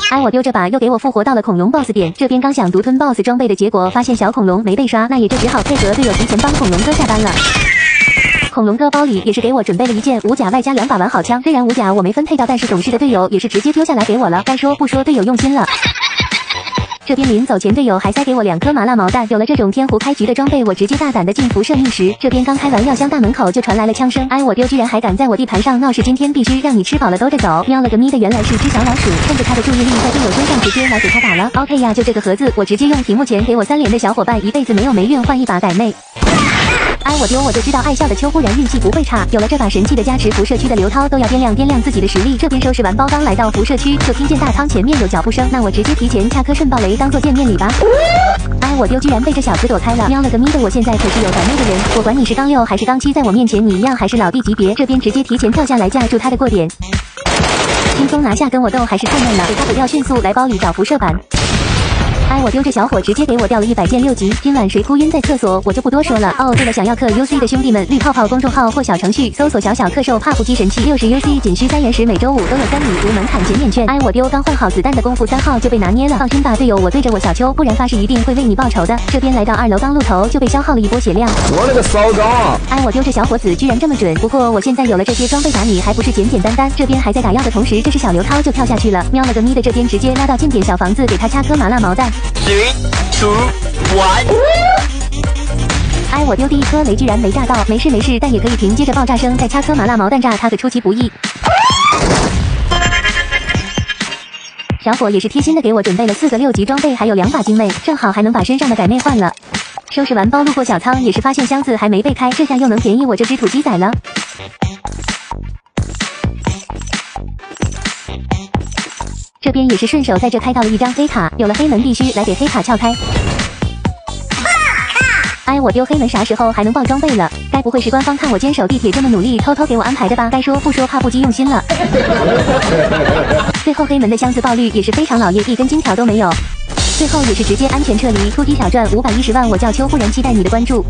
哎，我丢这把又给我复活到了恐龙 BOSS 点，这边刚想独吞 BOSS 装备的结果，发现小恐龙没被刷，那也就只好配合队友提前帮恐龙哥下班了。恐龙哥包里也是给我准备了一件五甲外加2把完好枪，虽然五甲我没分配到，但是懂事的队友也是直接丢下来给我了。该说不说，队友用心了。这边临走前，队友还塞给我2颗麻辣毛蛋。有了这种天胡开局的装备，我直接大胆的进辐射觅食。这边刚开完药箱，大门口就传来了枪声。哎，我丢居然还敢在我地盘上闹事，今天必须让你吃饱了兜着走！喵了个咪的，原来是只小老鼠，趁着他的注意力在队友身上，直接来给他打了。OK 呀，就这个盒子，我直接用屏幕前给我3连的小伙伴一辈子没有霉运换一把改妹。哎，我丢，我就知道爱笑的秋忽然运气不会差，有了这把神器的加持，辐射区的刘涛都要掂量自己的实力。这边收拾完包，刚来到辐射区，就听见大仓前面有脚步声，那我直接提前掐颗瞬爆雷当做见面礼吧。哎，我丢，居然被这小子躲开了，喵了个咪的，我现在可是有改妹的人，我管你是刚6还是刚7，在我面前你一样还是老弟级别。这边直接提前跳下来架住他的过点，轻松拿下，跟我斗还是太嫩了，给他补掉，迅速来包里找辐射板。哎，我丢，这小伙直接给我掉了100件6级，今晚谁哭晕在厕所我就不多说了。哦，对了，想要氪 UC 的兄弟们，绿泡泡公众号或小程序搜索小氪兽帕布基神器，60 UC 仅需3元时，每周5都有3礼，无门槛减免券。哎，我丢，刚换好子弹的功夫3号就被拿捏了，放心吧，队友，我对着我小秋，不然发誓一定会为你报仇的。这边来到2楼刚露头就被消耗了一波血量，我勒个骚高啊！哎，我丢，这小伙子居然这么准，不过我现在有了这些装备打你还不是简简单单。这边还在打药的同时，这是小刘涛就跳下去了，喵了个咪的，这边直接拉到近点小房子给他掐颗麻辣毛蛋。3、2、1。哎，我丢，第1颗雷居然没炸到，没事，但也可以凭借着爆炸声再掐颗麻辣毛蛋炸他，可出其不意。小伙也是贴心的给我准备了4个6级装备，还有2把精妹，正好还能把身上的改妹换了。收拾完包路过小仓，也是发现箱子还没被开，这下又能便宜我这只土鸡仔了。这边也是顺手在这开到了一张黑卡，有了黑门必须来给黑卡撬开。哎，我丢，黑门啥时候还能爆装备了？该不会是官方看我坚守地铁这么努力，偷偷给我安排的吧？该说不说，帕布基用心了。最后黑门的箱子爆率也是非常老爷，一根金条都没有。最后也是直接安全撤离，突击小赚510万，我叫秋，忽然期待你的关注。